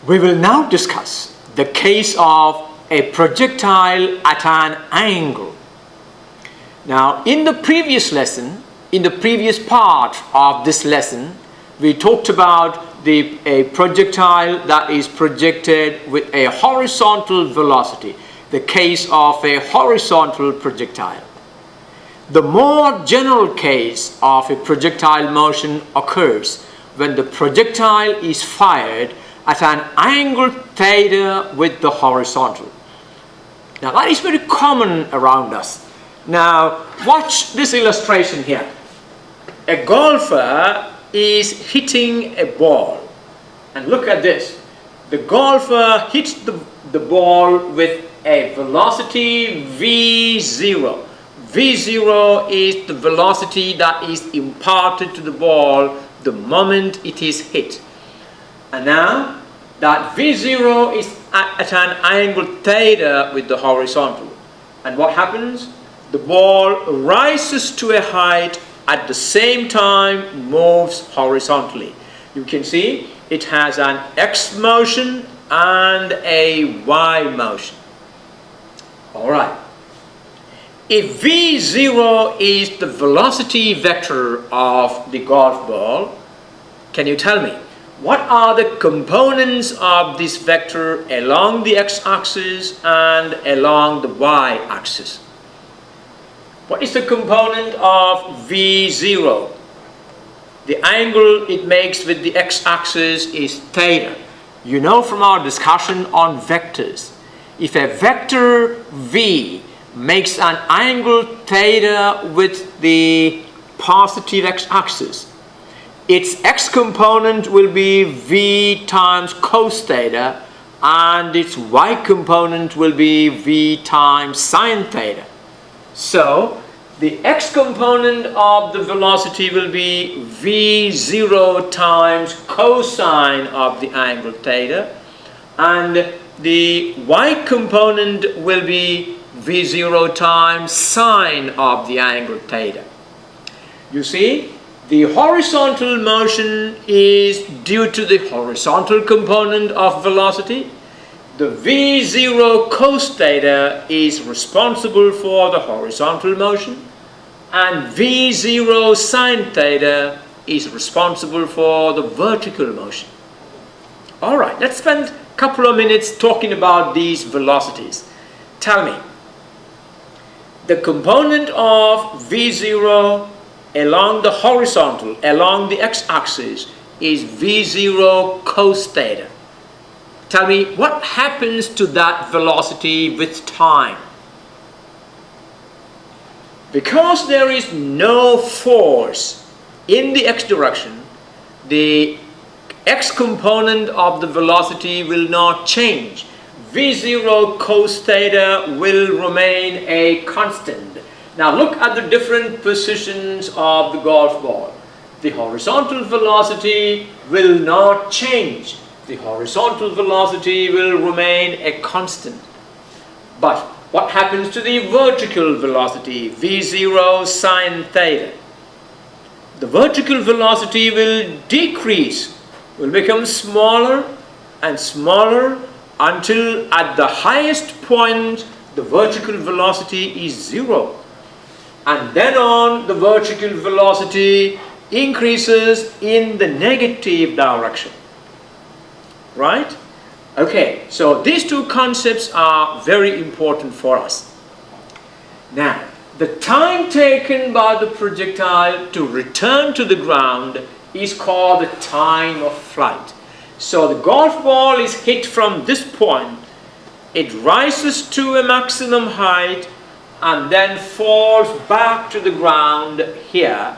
We will now discuss the case of a projectile at an angle. Now, in the previous lesson, in the previous part of this lesson, we talked about a projectile that is projected with a horizontal velocity, the case of a horizontal projectile. The more general case of a projectile motion occurs when the projectile is fired at an angle theta with the horizontal. Now that is very common around us. Now watch this illustration here. A golfer is hitting a ball, and look at this. The golfer hits the ball with a velocity v0. v0 is the velocity that is imparted to the ball the moment it is hit. And now that v0 is at an angle theta with the horizontal. And what happens? The ball rises to a height, at the same time moves horizontally. You can see it has an x motion and a y motion. Alright. If v0 is the velocity vector of the golf ball, can you tell me what are the components of this vector along the x-axis and along the y-axis? What is the component of v0? The angle it makes with the x-axis is theta. You know from our discussion on vectors, if a vector v makes an angle theta with the positive x-axis, its x component will be v times cos theta and its y component will be v times sine theta. So the x component of the velocity will be v0 times cosine of the angle theta, and the y component will be v0 times sine of the angle theta. You see, the horizontal motion is due to the horizontal component of velocity. The v0 cos theta is responsible for the horizontal motion, and v0 sine theta is responsible for the vertical motion. Alright, let's spend a couple of minutes talking about these velocities. Tell me, the component of v0 along the horizontal, along the x-axis, is v0 cos theta. Tell me, what happens to that velocity with time? Because there is no force in the x direction, the x component of the velocity will not change. v0 cos theta will remain a constant. Now look at the different positions of the golf ball. The horizontal velocity will not change. The horizontal velocity will remain a constant. But what happens to the vertical velocity, v0 sine theta? The vertical velocity will decrease, will become smaller and smaller until at the highest point the vertical velocity is 0. And then on, the vertical velocity increases in the negative direction. Right? Okay, so these two concepts are very important for us. Now, the time taken by the projectile to return to the ground is called the time of flight. So the golf ball is hit from this point, it rises to a maximum height and then falls back to the ground here.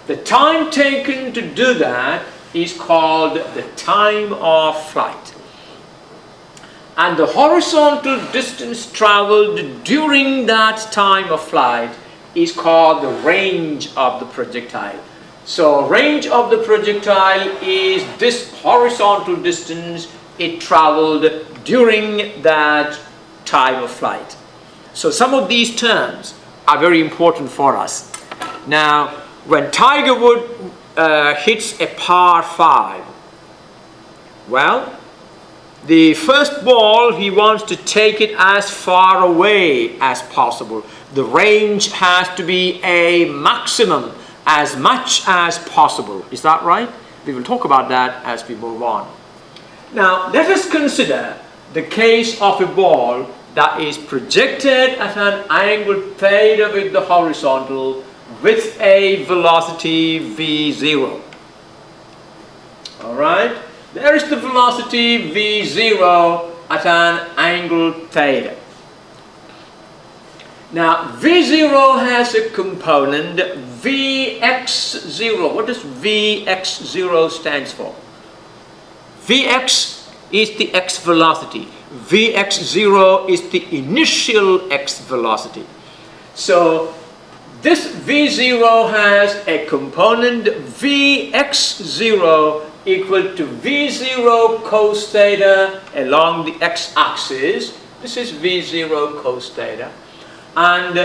The time taken to do that is called the time of flight. And the horizontal distance traveled during that time of flight is called the range of the projectile. So range of the projectile is this horizontal distance it traveled during that time of flight. So some of these terms are very important for us. Now, when Tiger Woods hits a par 5, Well, the first ball, he wants to take it as far away as possible. The range has to be a maximum, as much as possible. Is that right? We will talk about that as we move on. Now, let us consider the case of a ball that is projected at an angle theta with the horizontal with a velocity v0. Alright, there is the velocity v0 at an angle theta. Now, v0 has a component vx0. What does vx0 stands for? Vx is the x velocity. Vx0 is the initial x velocity. So, this v0 has a component vx0 equal to v0 cos theta along the x-axis. This is v0 cos theta. And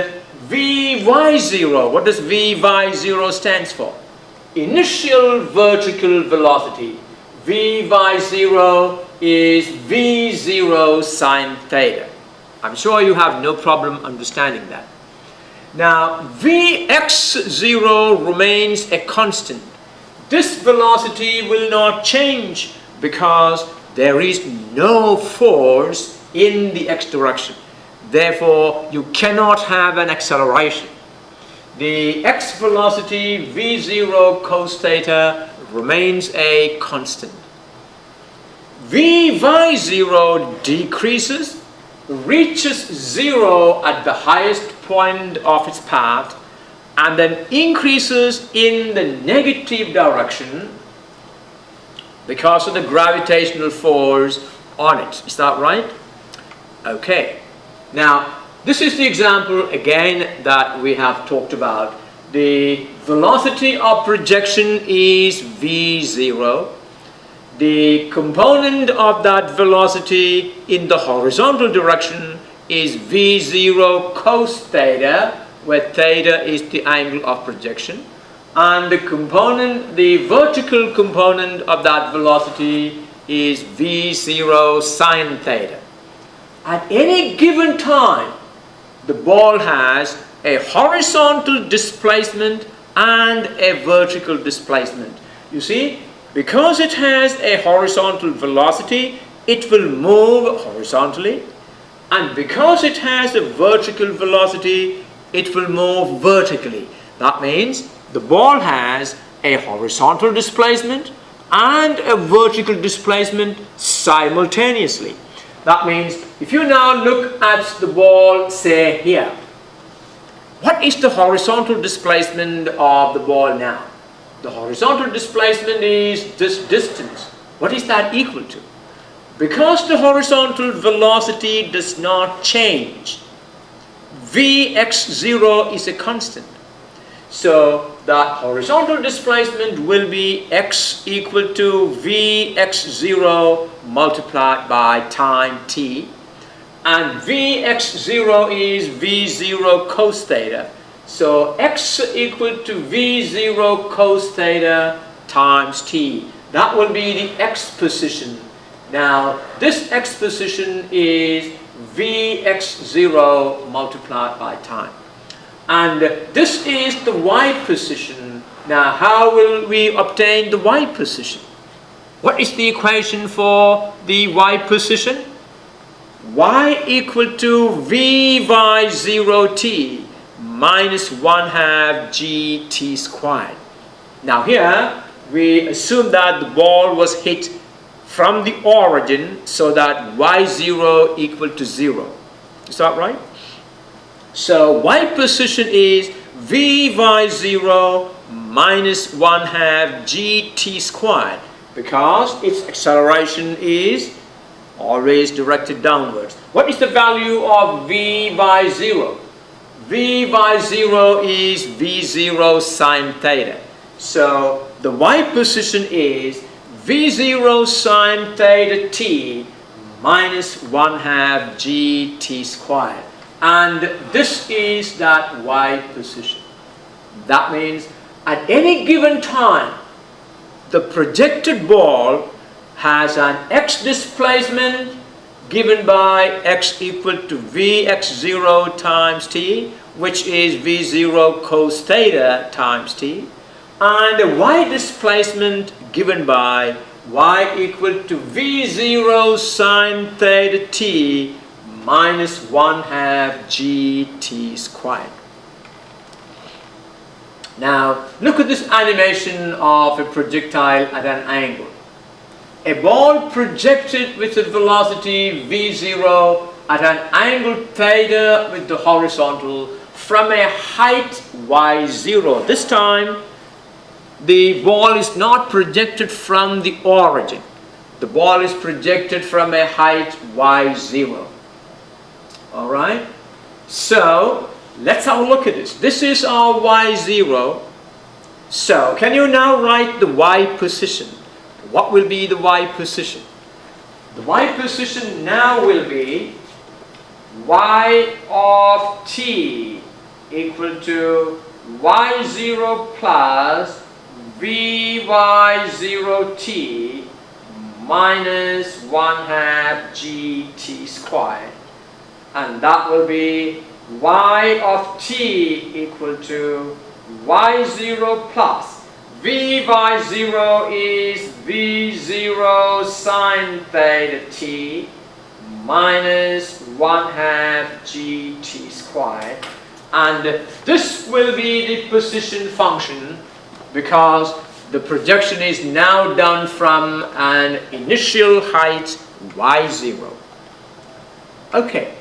vy0, what does vy0 stands for? Initial vertical velocity. vy0 is v0 sine theta. I'm sure you have no problem understanding that. Now, vx0 remains a constant. This velocity will not change because there is no force in the x direction. Therefore, you cannot have an acceleration. The x velocity v0 cos theta remains a constant. vy0 decreases, reaches 0 at the highest point of its path, and then increases in the negative direction because of the gravitational force on it. Is that right? Okay. Now, this is the example again that we have talked about. The velocity of projection is v0. The component of that velocity in the horizontal direction is v0 cos theta, where theta is the angle of projection. And the component, the vertical component of that velocity is v0 sine theta. At any given time, the ball has a horizontal displacement and a vertical displacement. You see, because it has a horizontal velocity, it will move horizontally, and because it has a vertical velocity, it will move vertically. That means the ball has a horizontal displacement and a vertical displacement simultaneously. That means if you now look at the ball, say here, what is the horizontal displacement of the ball now? The horizontal displacement is this distance. What is that equal to? Because the horizontal velocity does not change, vx0 is a constant. So that horizontal displacement will be x equal to vx0 multiplied by time t, and vx0 is v0 cos theta. So x equal to v0 cos theta times t. That will be the x position. Now this x position is vx0 multiplied by time. And this is the y position. Now, how will we obtain the y position? What is the equation for the y position? Y equal to vy0t minus 1/2 gt squared. Now here, we assume that the ball was hit from the origin so that y0 equal to 0. Is that right? So y position is vy0 minus 1/2 gt squared, because its acceleration is always directed downwards. What is the value of vy0? vy0 is v0 sine theta. So the y position is v0 sine theta t minus 1/2 gt squared. And this is that y position. That means at any given time, the projected ball has an x displacement given by x equal to vx0 times t, which is v0 cos theta times t, and a y displacement given by y equal to v0 sine theta t minus 1/2 gt squared. Now look at this animation of a projectile at an angle. A ball projected with a velocity v0 at an angle theta with the horizontal from a height y0. This time the ball is not projected from the origin. The ball is projected from a height y0. Alright? So let's have a look at this. This is our y0. So can you now write the y position? What will be the y position? The y position now will be y of t equal to y0 plus vy0t minus 1/2 gt squared, and that will be y of t equal to y0 plus vy0 is v0 sine theta t minus 1/2 gt squared, and this will be the position function because the projection is now done from an initial height y0. Okay,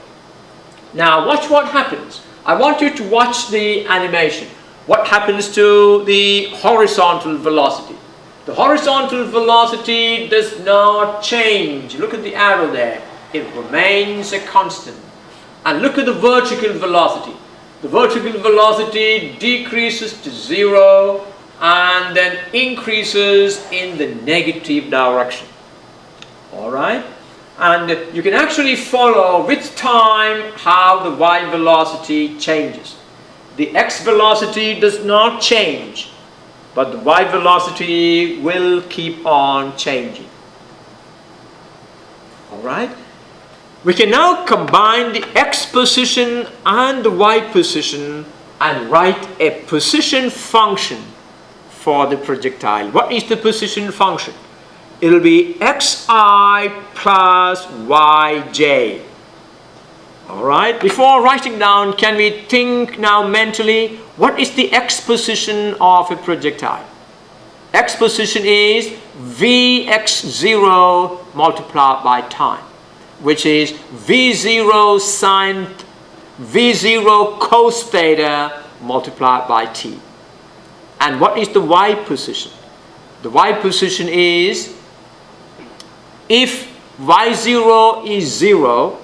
now watch what happens. I want you to watch the animation. What happens to the horizontal velocity? The horizontal velocity does not change. Look at the arrow there. It remains a constant. And look at the vertical velocity. The vertical velocity decreases to 0 and then increases in the negative direction. Alright? And you can actually follow with time how the y velocity changes. The x velocity does not change, but the y velocity will keep on changing. Alright? We can now combine the x position and the y position and write a position function for the projectile. What is the position function? It will be xi plus yj. Alright, before writing down, can we think now mentally, what is the x position of a projectile? X position is vx0 multiplied by time, which is v0 sine v0 cos theta multiplied by t. And what is the y position? The y position is, if y0 is 0,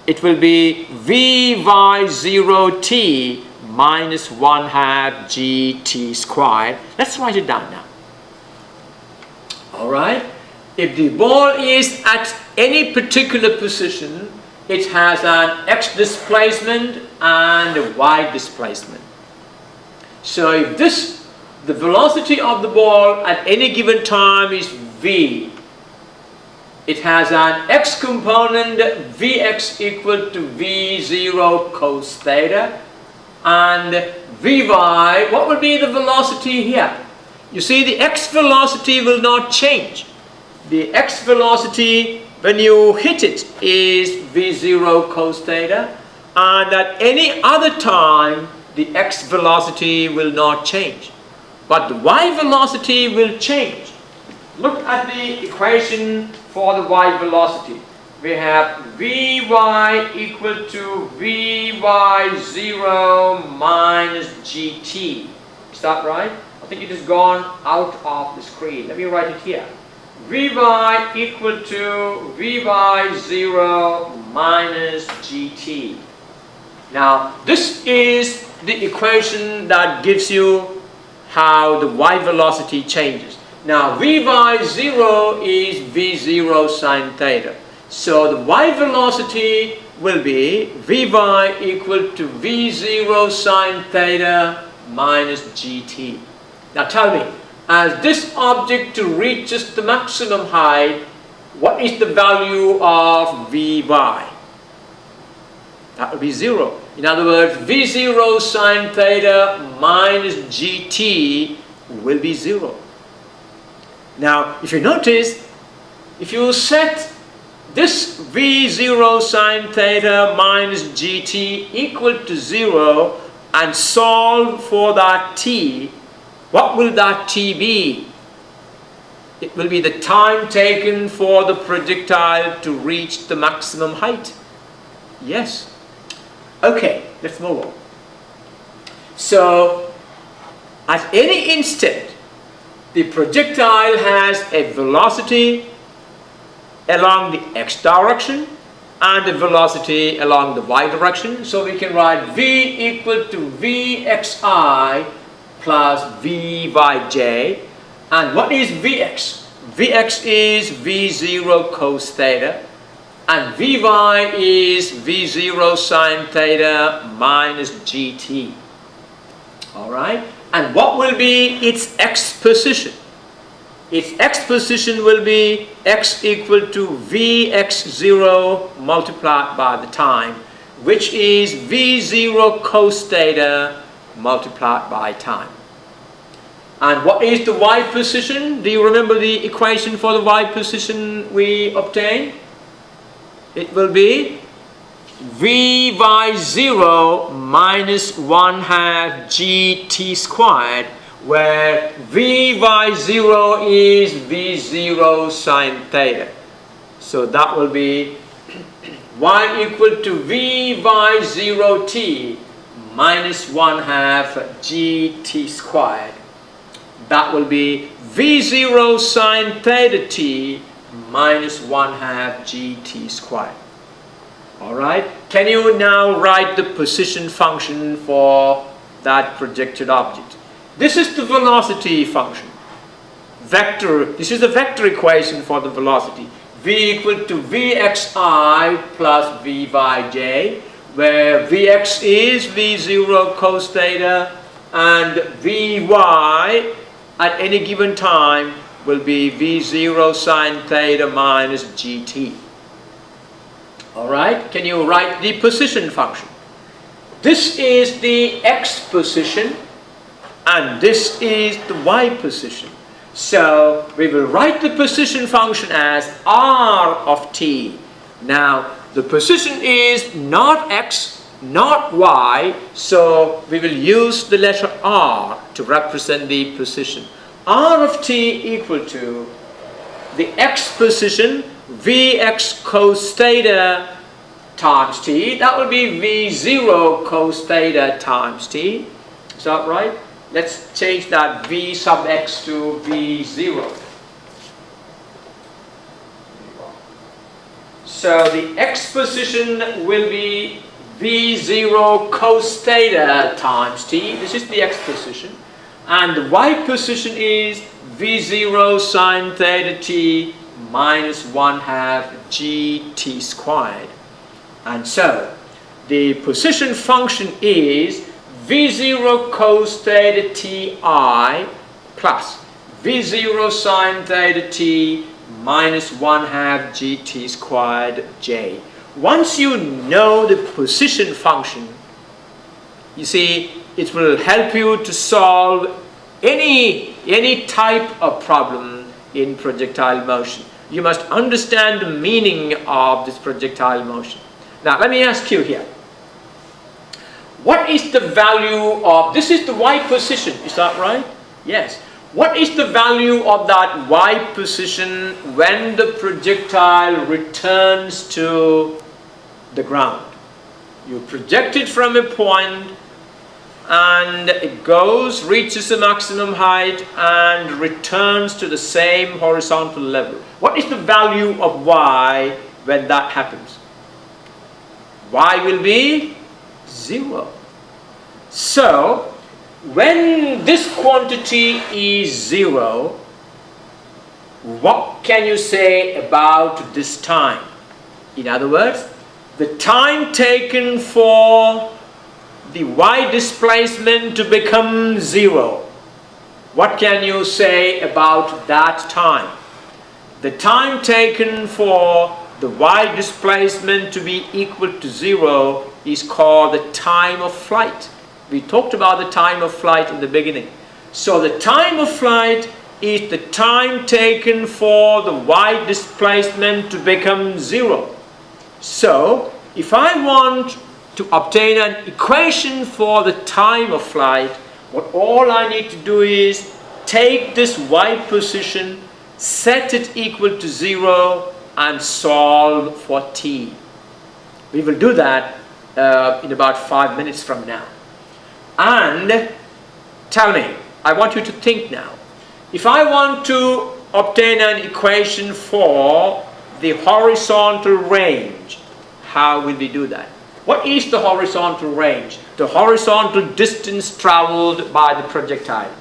it will be vy0t minus 1/2 gt squared. Let's write it down now. Alright? If the ball is at any particular position, it has an x displacement and a y displacement. So if the velocity of the ball at any given time is v, it has an x component, vx equal to v0 cos theta, and vy, what will be the velocity here? You see, the x velocity will not change. The x velocity when you hit it is v0 cos theta, and at any other time the x velocity will not change, but the y velocity will change. Look at the equation for the y velocity. We have vy equal to vy0 minus gt. Is that right? I think it has gone out of the screen. Let me write it here. Vy equal to vy0 minus gt. Now this is the equation that gives you how the y velocity changes. Now vy0 is v0 sine theta. So the y velocity will be vy equal to v0 sine theta minus gt. Now tell me, as this object reaches the maximum height, what is the value of Vy? That will be 0. In other words, V0 sine theta minus gt will be 0. Now, if you notice, if you set this V0 sine theta minus gt equal to 0 and solve for that t, what will that t be? It will be the time taken for the projectile to reach the maximum height. Yes. Okay, let's move on. So, at any instant, the projectile has a velocity along the x direction and a velocity along the y direction. So we can write v equal to vxi plus vyj. And what is vx? Vx is v0 cos theta. And Vy is V0 sine theta minus gt. Alright? And what will be its x position? Its x position will be x equal to Vx0 multiplied by the time, which is V0 cos theta multiplied by time. And what is the y position? Do you remember the equation for the y position we obtained? It will be Vy0 minus 1/2 gt squared, where Vy0 is V0 sine theta. So that will be y equal to Vy0t minus 1/2 gt squared. That will be V0 sine theta t minus 1/2 gt squared. Alright, can you now write the position function for that projected object? This is the velocity function. Vector, this is the vector equation for the velocity. V equal to Vxi plus Vyj, where Vx is V0 cos theta and Vy at any given time will be V0 sine theta minus gt. Alright, can you write the position function? This is the x position and this is the y position. So we will write the position function as r of t. Now the position is not x, not y, so we will use the letter r to represent the position. R of t equal to the x position, Vx cos theta times t. That will be V0 cos theta times t. Is that right? Let's change that V sub x to V0. So the x position will be V0 cos theta times t. This is the x position. And the y position is V0 sine theta t minus 1/2 gt squared. And so the position function is V0 cos theta ti plus V0 sine theta t minus 1/2 gt squared j. Once you know the position function, you see, it will help you to solve any type of problem in projectile motion. You must understand the meaning of this projectile motion. Now let me ask you here, what is the value of, this is the y position, is that right? Yes. What is the value of that y position when the projectile returns to the ground? You project it from a point and it goes, reaches the maximum height and returns to the same horizontal level. What is the value of y when that happens? Y will be 0. So, when this quantity is 0, what can you say about this time? In other words, the time taken for the y displacement to become 0. What can you say about that time? The time taken for the y displacement to be equal to 0 is called the time of flight. We talked about the time of flight in the beginning. So the time of flight is the time taken for the y displacement to become 0. So if I want to obtain an equation for the time of flight, all I need to do is take this y position, set it equal to 0 and solve for t. We will do that in about 5 minutes from now. And tell me, I want you to think now. If I want to obtain an equation for the horizontal range, how will we do that? What is the horizontal range? The horizontal distance traveled by the projectile.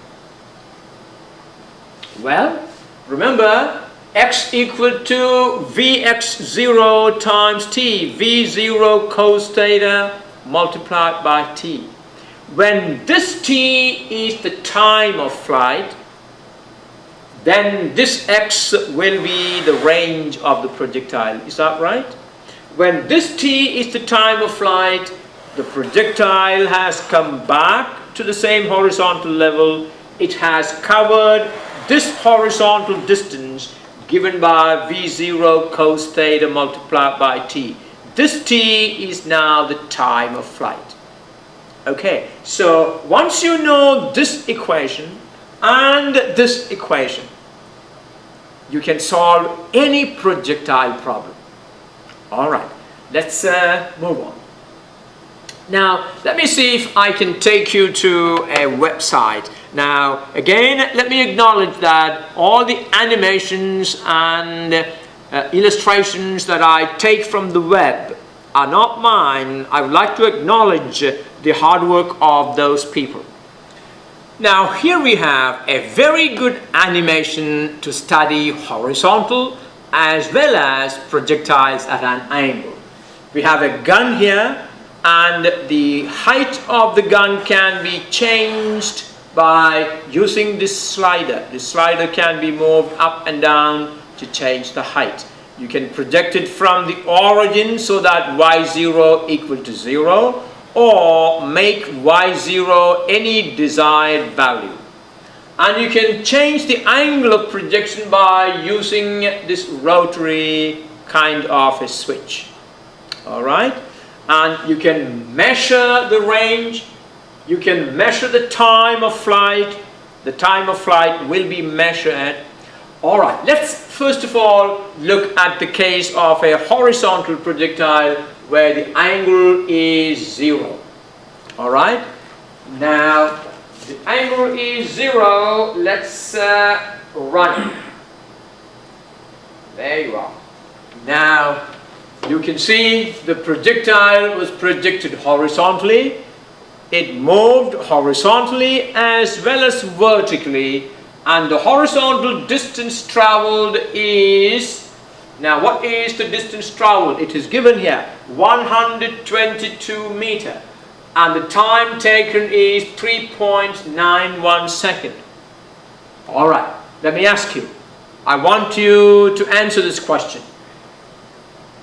Well, remember, x equal to Vx0 times t, V0 cos theta multiplied by t. When this t is the time of flight, then this x will be the range of the projectile. Is that right? When this t is the time of flight, the projectile has come back to the same horizontal level. It has covered this horizontal distance given by V0 cos theta multiplied by t. This t is now the time of flight. Okay, so once you know this equation and this equation, you can solve any projectile problem. Alright, let's move on. Now, let me see if I can take you to a website. Now, again, let me acknowledge that all the animations and illustrations that I take from the web are not mine. I would like to acknowledge the hard work of those people. Now, here we have a very good animation to study horizontal as well as projectiles at an angle. We have a gun here, and the height of the gun can be changed by using this slider. The slider can be moved up and down to change the height. You can project it from the origin so that y0 equal to 0, or make y0 any desired value. And you can change the angle of projection by using this rotary kind of a switch. Alright? And you can measure the range, you can measure the time of flight. The time of flight will be measured. Alright, let's first of all look at the case of a horizontal projectile where the angle is 0. Alright, now the angle is 0. Let's run it. There you are. Now you can see the projectile was projected horizontally. It moved horizontally as well as vertically, and the horizontal distance traveled is, now what is the distance traveled? It is given here, 122 meter, and the time taken is 3.91 seconds. Alright, let me ask you, I want you to answer this question.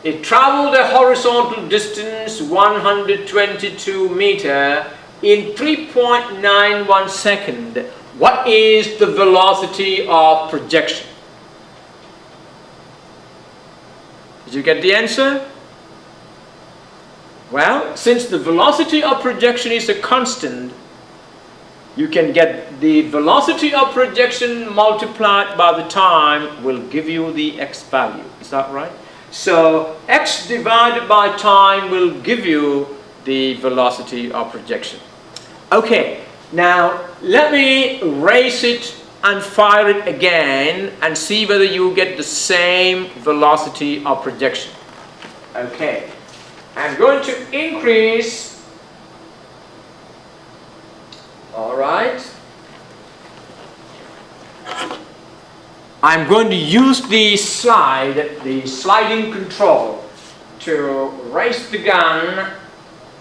It traveled a horizontal distance 122 meter in 3.91 seconds. What is the velocity of projection? Did you get the answer? Well, since the velocity of projection is a constant, you can get the velocity of projection multiplied by the time will give you the x value. Is that right? So x divided by time will give you the velocity of projection. Okay, now let me raise it and fire it again and see whether you get the same velocity of projection. Okay, I'm going to increase. Alright. I'm going to use the sliding control to raise the gun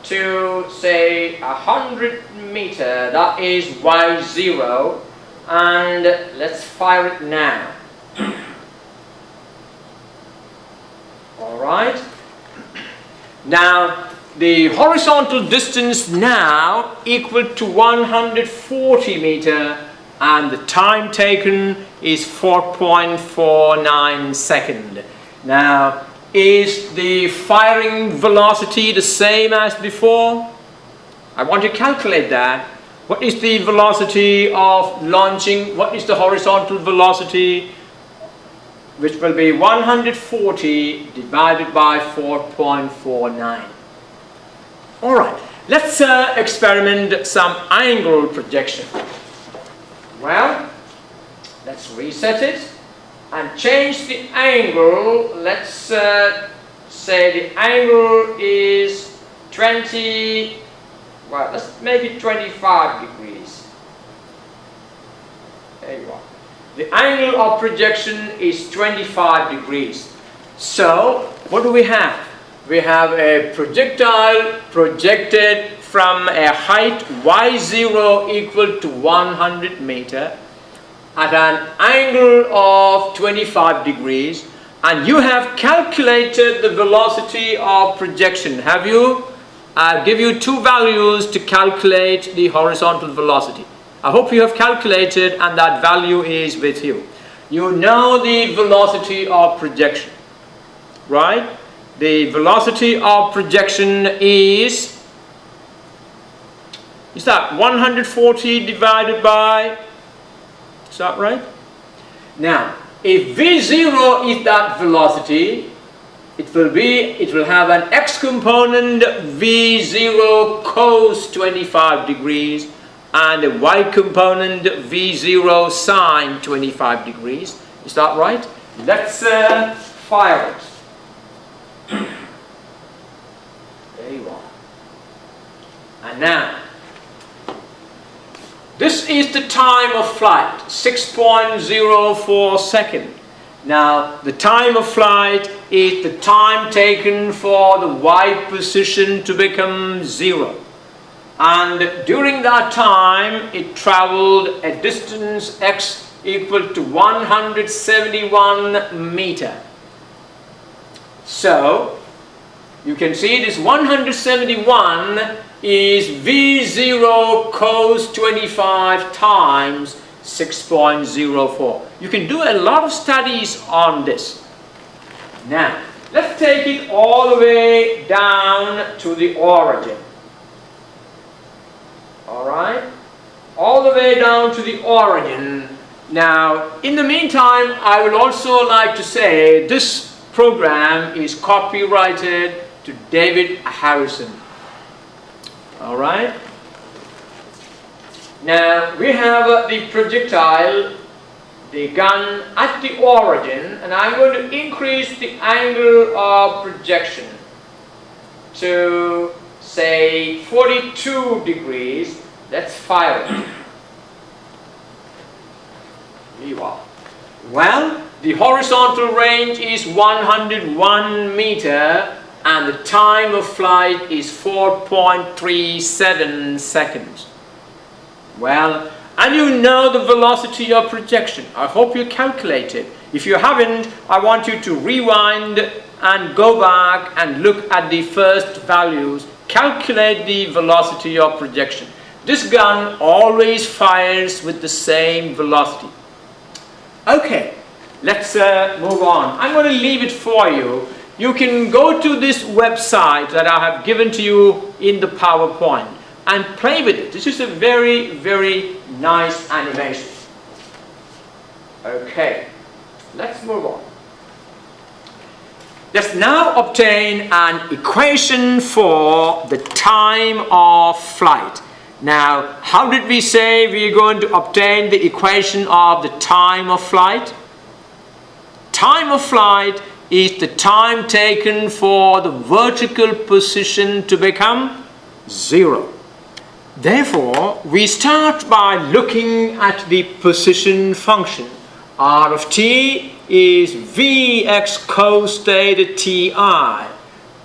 to say 100 meter, that is y0, and let's fire it now. Alright. Now the horizontal distance now equal to 140 meter, and the time taken is 4.49 seconds. Now, is the firing velocity the same as before? I want to calculate that. What is the velocity of launching? What is the horizontal velocity? Which will be 140 divided by 4.49. Alright, let's experiment some angle projection. Well, let's reset it and change the angle. Let's say the angle is 20, well, let's make it 25 degrees. There you are. The angle of projection is 25 degrees. So, what do we have? We have a projectile projected from a height y0 equal to 100 meter at an angle of 25 degrees, and you have calculated the velocity of projection. Have you? I'll give you two values to calculate the horizontal velocity. I hope you have calculated and that value is with you. You know the velocity of projection, right? The velocity of projection is that 140 divided by, is that right? Now, if V0 is that velocity, it will have an x component V0 cos 25 degrees and a y component V0 sine 25 degrees. Is that right? Let's fire it. There you are. And now, this is the time of flight, 6.04 seconds. Now, the time of flight is the time taken for the y position to become 0. And during that time, it traveled a distance x equal to 171 meter. So, you can see this 171 is V0 cos 25 times 6.04. You can do a lot of studies on this. Now, let's take it all the way down to the origin. Alright? All the way down to the origin. Now, in the meantime, I would also like to say this program is copyrighted to David Harrison. Alright? Now, we have the projectile, the gun at the origin, and I'm going to increase the angle of projection to, say, 42 degrees. Let's fire it. Here you are. Well, the horizontal range is 101 meter and the time of flight is 4.37 seconds. Well, and you know the velocity of projection. I hope you calculated. If you haven't, I want you to rewind and go back and look at the first values. Calculate the velocity of projection. This gun always fires with the same velocity. Okay, let's move on. I'm going to leave it for you. You can go to this website that I have given to you in the PowerPoint and play with it. This is a very, very nice animation. Okay, let's move on. Let's now obtain an equation for the time of flight. Now, how did we say we are going to obtain the equation of the time of flight? Time of flight is the time taken for the vertical position to become 0. Therefore, we start by looking at the position function. R of t is Vx cos theta ti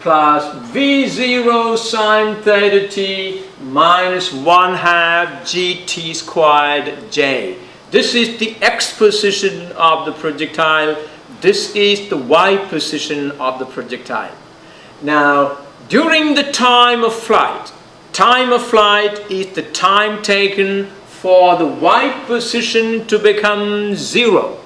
plus V0 sine theta t minus 1/2 gt squared j. This is the x position of the projectile. This is the y position of the projectile. Now, during the time of flight is the time taken for the y position to become 0.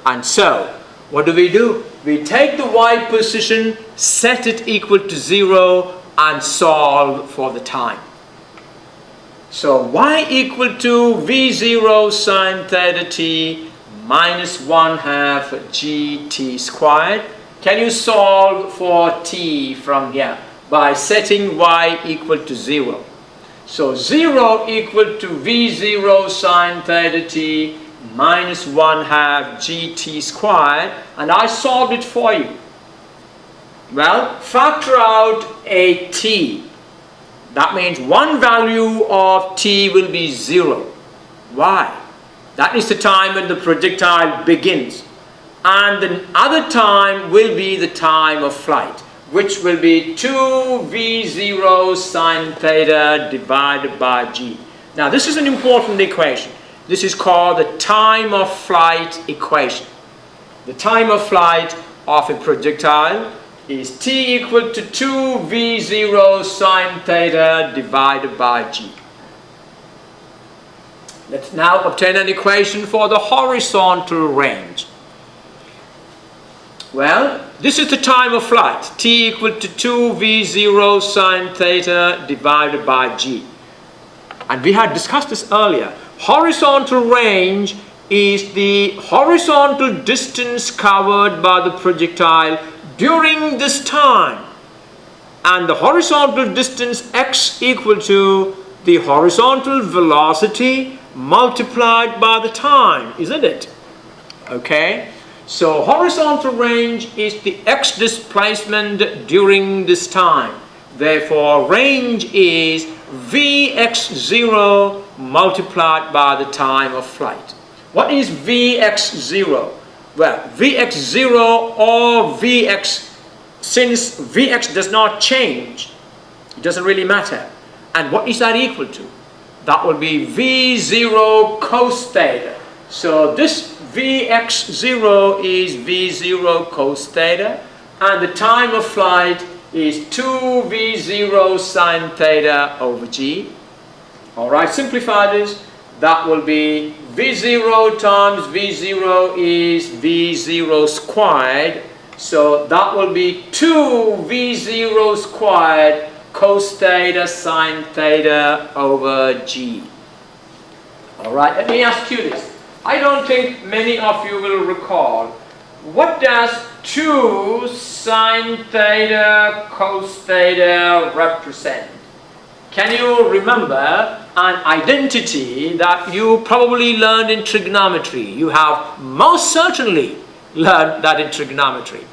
And so, what do? We take the y position, set it equal to 0, and solve for the time. So y equal to v0 sine theta t minus 1/2 gt squared. Can you solve for t from here by setting y equal to 0? So 0 equal to v0 sine theta t minus 1/2 gt squared, and I solved it for you. Well, factor out a t. That means one value of t will be 0. Why? That is the time when the projectile begins. And the other time will be the time of flight, which will be 2v0 sine theta divided by g. Now this is an important equation. This is called the time of flight equation. The time of flight of a projectile is t equal to 2v0 sine theta divided by g. Let's now obtain an equation for the horizontal range. Well, this is the time of flight, t equal to 2v0 sine theta divided by g. And we had discussed this earlier. Horizontal range is the horizontal distance covered by the projectile during this time. And the horizontal distance x equal to the horizontal velocity multiplied by the time, isn't it? Okay. So horizontal range is the x displacement during this time. Therefore, range is Vx0 multiplied by the time of flight. What is Vx0? Well, Vx0 or Vx, since Vx does not change, it doesn't really matter. And what is that equal to? That will be V0 cos theta. So this Vx0 is V0 cos theta, and the time of flight is 2v0 sine theta over g. Alright, simplify this. That will be v0 times v0 is v0 squared. So that will be 2v0 squared cos theta sine theta over g. Alright, let me ask you this. I don't think many of you will recall. What does 2 sine theta cos theta represent? Can you remember an identity that you probably learned in trigonometry? You have most certainly learned that in trigonometry.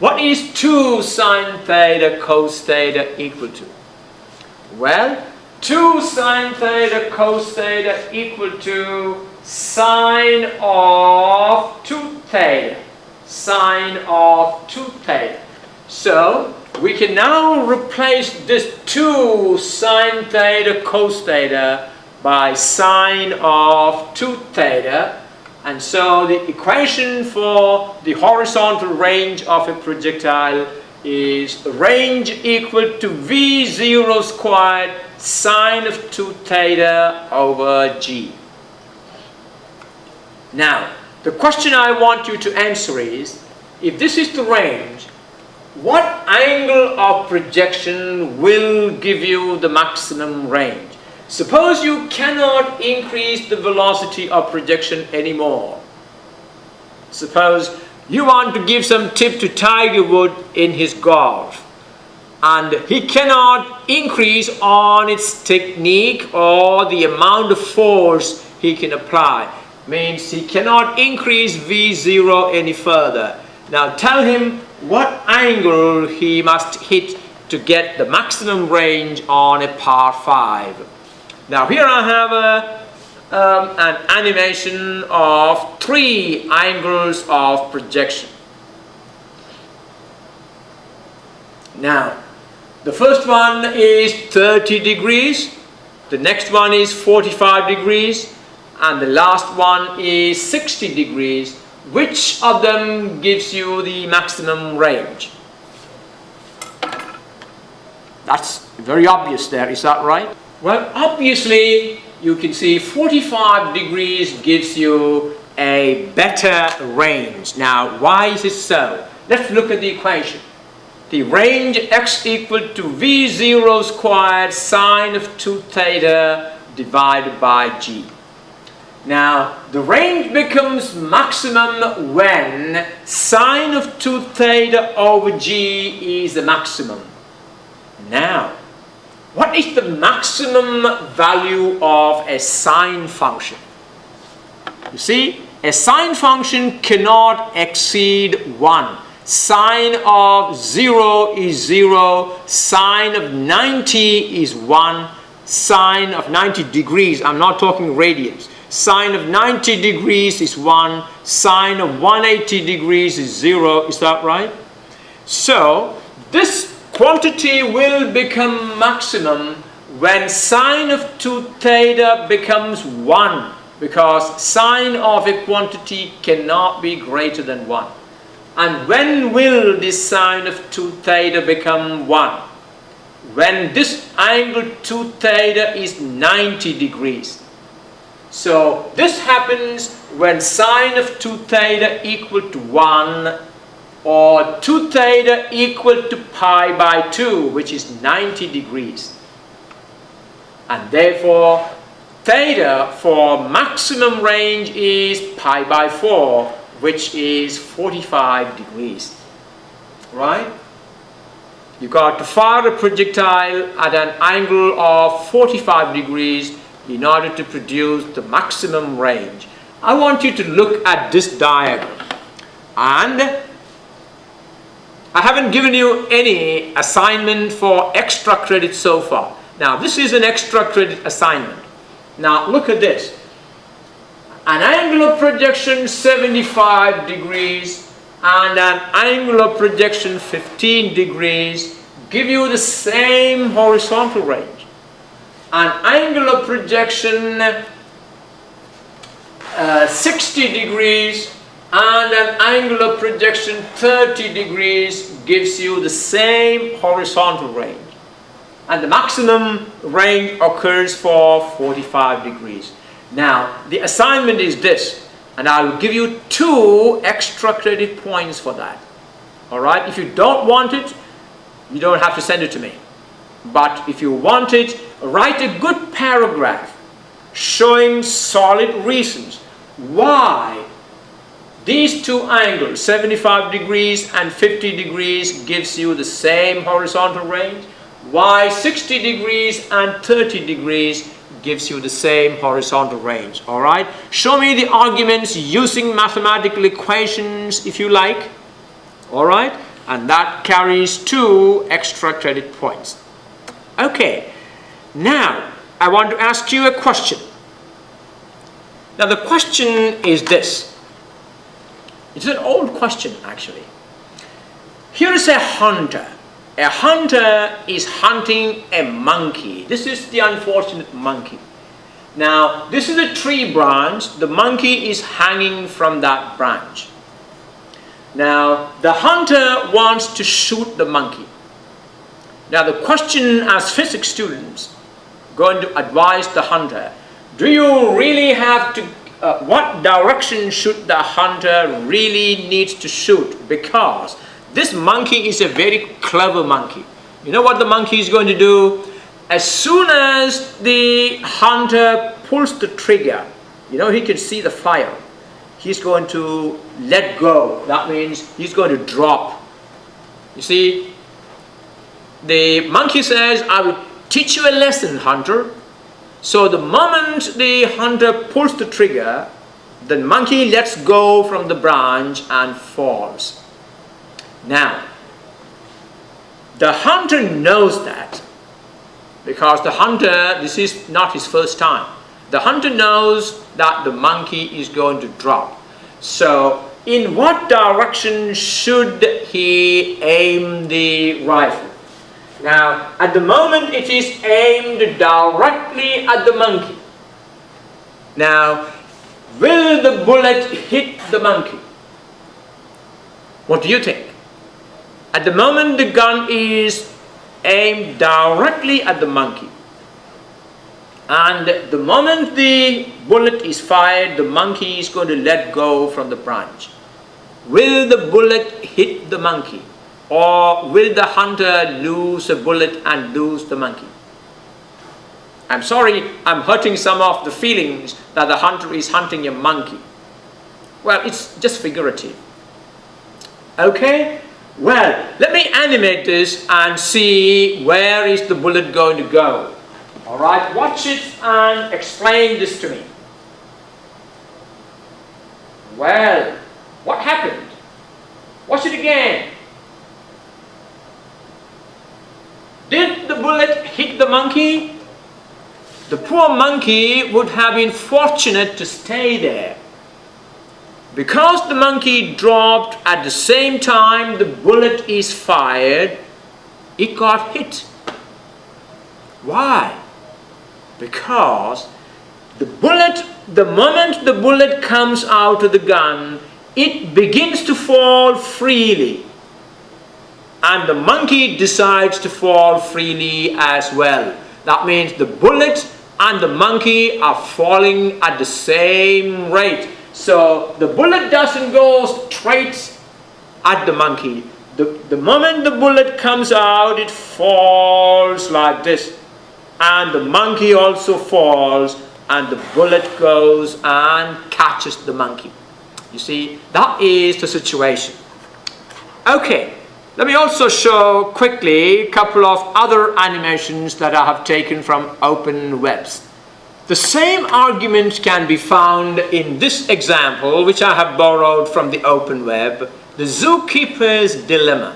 What is 2 sine theta cos theta equal to? Well, 2 sine theta cos theta equal to sine of 2 theta. Sine of 2 theta. So we can now replace this 2 sine theta cos theta by sine of 2 theta, and so the equation for the horizontal range of a projectile is range equal to v0 squared sine of 2 theta over g. Now, the question I want you to answer is, if this is the range, what angle of projection will give you the maximum range? Suppose you cannot increase the velocity of projection anymore. Suppose you want to give some tip to Tiger Woods in his golf, and he cannot increase on its technique or the amount of force he can apply. Means he cannot increase V0 any further. Now tell him what angle he must hit to get the maximum range on a par 5. Now here I have an animation of 3 angles of projection. Now the first one is 30 degrees, the next one is 45 degrees, and the last one is 60 degrees. Which of them gives you the maximum range? That's very obvious there, is that right? Well, obviously you can see 45 degrees gives you a better range. Now, why is it so? Let's look at the equation. The range x equal to v0 squared sine of 2 theta divided by g. Now, the range becomes maximum when sine of 2 theta over g is the maximum. Now, what is the maximum value of a sine function? You see, a sine function cannot exceed 1. Sine of 0 is 0, sine of 90 is 1, sine of 90 degrees, I'm not talking radians. Sine of 90 degrees is 1, sine of 180 degrees is 0, is that right? So, this quantity will become maximum when sine of 2 theta becomes 1, because sine of a quantity cannot be greater than 1. And when will this sine of 2 theta become 1? When this angle 2 theta is 90 degrees. So this happens when sine of 2 theta equal to 1 or 2 theta equal to pi by 2, which is 90 degrees. And therefore, theta for maximum range is pi by 4, which is 45 degrees. Right? You got to fire a projectile at an angle of 45 degrees in order to produce the maximum range. I want you to look at this diagram. And I haven't given you any assignment for extra credit so far. Now, this is an extra credit assignment. Now, look at this. An angle of projection 75 degrees and an angle of projection 15 degrees give you the same horizontal range. An angle of projection 60 degrees and an angle of projection 30 degrees gives you the same horizontal range. And the maximum range occurs for 45 degrees. Now, the assignment is this, and I will give you 2 extra credit points for that. Alright, if you don't want it, you don't have to send it to me. But if you want it, write a good paragraph showing solid reasons why these 2 angles, 75 degrees and 50 degrees, gives you the same horizontal range, why 60 degrees and 30 degrees gives you the same horizontal range. Alright, show me the arguments using mathematical equations if you like. Alright, and that carries 2 extra credit points. Okay, now I want to ask you a question. Now the question is this. It's an old question actually. Here is a hunter. A hunter is hunting a monkey. This is the unfortunate monkey. Now, this is a tree branch. The monkey is hanging from that branch. Now, the hunter wants to shoot the monkey. Now, the question as physics students going to advise the hunter, do you really have to, what direction should the hunter really needs to shoot? Because this monkey is a very clever monkey. You know what the monkey is going to do? As soon as the hunter pulls the trigger, you know, he can see the fire. He's going to let go. That means he's going to drop. You see, the monkey says, I will teach you a lesson, hunter. So the moment the hunter pulls the trigger, the monkey lets go from the branch and falls. Now, the hunter knows that, because the hunter, this is not his first time. The hunter knows that the monkey is going to drop. So, in what direction should he aim the rifle? Now, at the moment it is aimed directly at the monkey. Now, will the bullet hit the monkey? What do you think? At the moment the gun is aimed directly at the monkey, and the moment the bullet is fired, the monkey is going to let go from the branch. Will the bullet hit the monkey, or will the hunter lose a bullet and lose the monkey? I'm sorry, I'm hurting some of the feelings that the hunter is hunting a monkey. Well, it's just figurative. Okay? Well, let me animate this and see where is the bullet going to go. Alright, watch it and explain this to me. Well, what happened? Watch it again. Did the bullet hit the monkey? The poor monkey would have been fortunate to stay there. Because the monkey dropped at the same time the bullet is fired, it got hit. Why? Because the moment the bullet comes out of the gun, it begins to fall freely. And the monkey decides to fall freely as well. That means the bullet and the monkey are falling at the same rate. So the bullet doesn't go straight at the monkey. The moment the bullet comes out, it falls like this. And the monkey also falls, and the bullet goes and catches the monkey. You see, that is the situation. Okay, let me also show quickly a couple of other animations that I have taken from open webs. The same argument can be found in this example, which I have borrowed from the open web, the zookeeper's dilemma.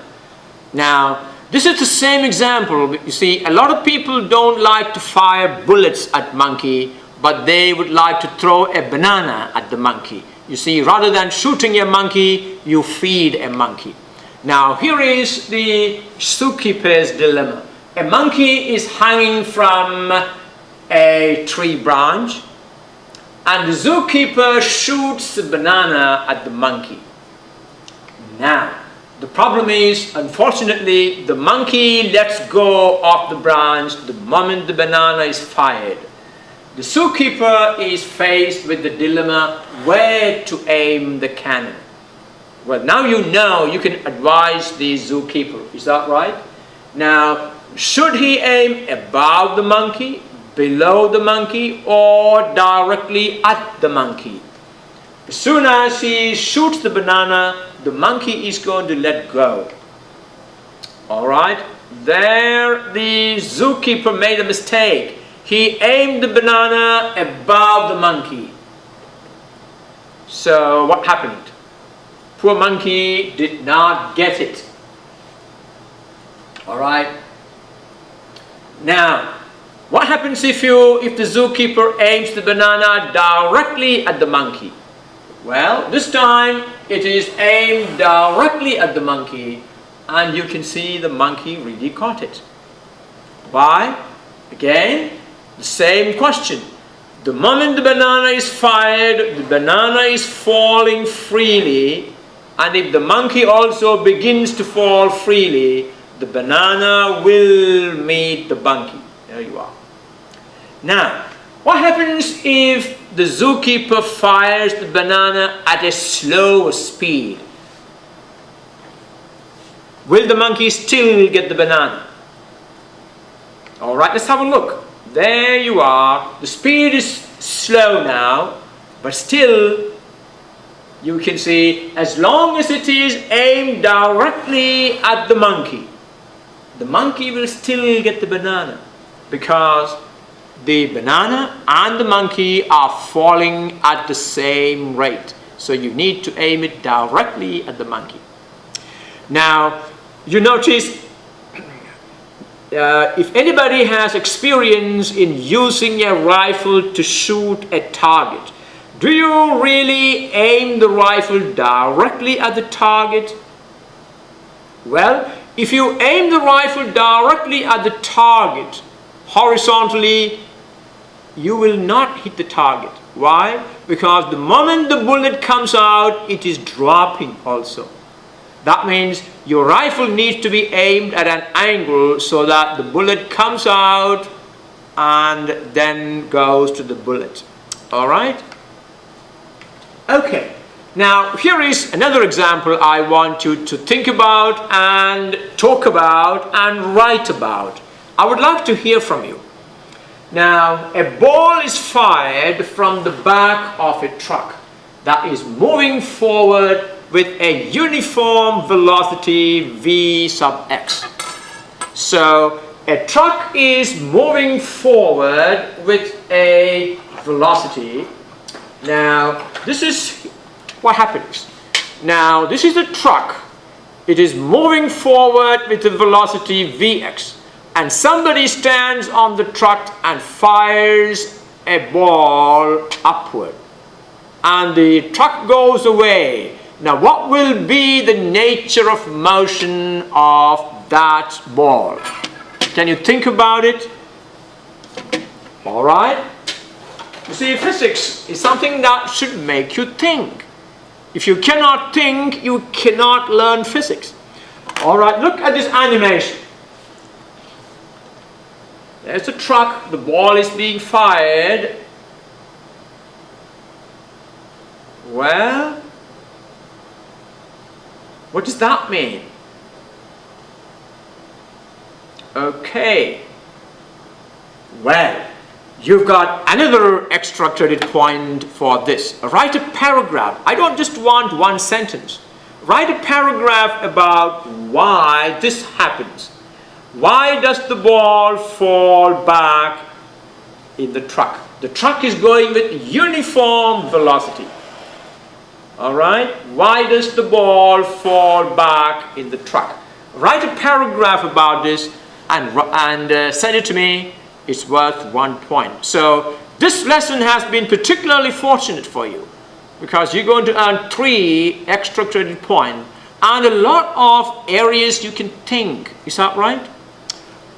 Now, this is the same example. You see, a lot of people don't like to fire bullets at monkey, but they would like to throw a banana at the monkey. You see, rather than shooting a monkey, you feed a monkey. Now, here is the zookeeper's dilemma. A monkey is hanging from a tree branch, and the zookeeper shoots a banana at the monkey. Now, the problem is, unfortunately, the monkey lets go of the branch the moment the banana is fired. The zookeeper is faced with the dilemma where to aim the cannon. Well, now you know, you can advise the zookeeper. Is that right? Now, should he aim above the monkey, below the monkey, or directly at the monkey? As soon as he shoots the banana, the monkey is going to let go. Alright, there the zookeeper made a mistake. He aimed the banana above the monkey. So what happened? Poor monkey did not get it. Alright. Now, what happens if the zookeeper aims the banana directly at the monkey? Well, this time it is aimed directly at the monkey, and you can see the monkey really caught it. Why? Again, the same question. The moment the banana is fired, the banana is falling freely, and if the monkey also begins to fall freely, the banana will meet the monkey. There you are. Now, what happens if the zookeeper fires the banana at a slow speed? Will the monkey still get the banana? Alright, let's have a look. There you are. The speed is slow now, but still you can see, as long as it is aimed directly at the monkey will still get the banana, because the banana and the monkey are falling at the same rate. So you need to aim it directly at the monkey. Now, you notice, if anybody has experience in using a rifle to shoot a target, do you really aim the rifle directly at the target? Well, if you aim the rifle directly at the target horizontally, you will not hit the target. Why? Because the moment the bullet comes out, it is dropping also. That means your rifle needs to be aimed at an angle so that the bullet comes out and then goes to the bullet. Alright? Okay. Now here is another example I want you to think about and talk about and write about. I would like to hear from you. Now, a ball is fired from the back of a truck that is moving forward with a uniform velocity v sub x. So, a truck is moving forward with a velocity. Now, this is what happens. Now, this is a truck. It is moving forward with a velocity vx. And somebody stands on the truck and fires a ball upward. And the truck goes away. Now, what will be the nature of motion of that ball? Can you think about it? All right. You see, physics is something that should make you think. If you cannot think, you cannot learn physics. All right, look at this animation. There's a truck, the ball is being fired. Well, what does that mean? Okay. Well, you've got another extra credit point for this. Write a paragraph. I don't just want one sentence. Write a paragraph about why this happens. Why does the ball fall back in the truck? The truck is going with uniform velocity. Alright? Why does the ball fall back in the truck? Write a paragraph about this and send it to me. It's worth 1 point. So this lesson has been particularly fortunate for you because you're going to earn 3 extra credit points and a lot of areas you can think. Is that right?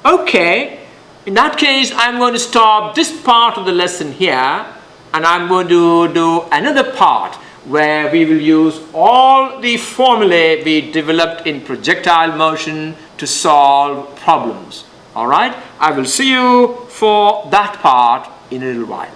Okay, in that case, I'm going to stop this part of the lesson here and I'm going to do another part where we will use all the formulae we developed in projectile motion to solve problems. Alright, I will see you for that part in a little while.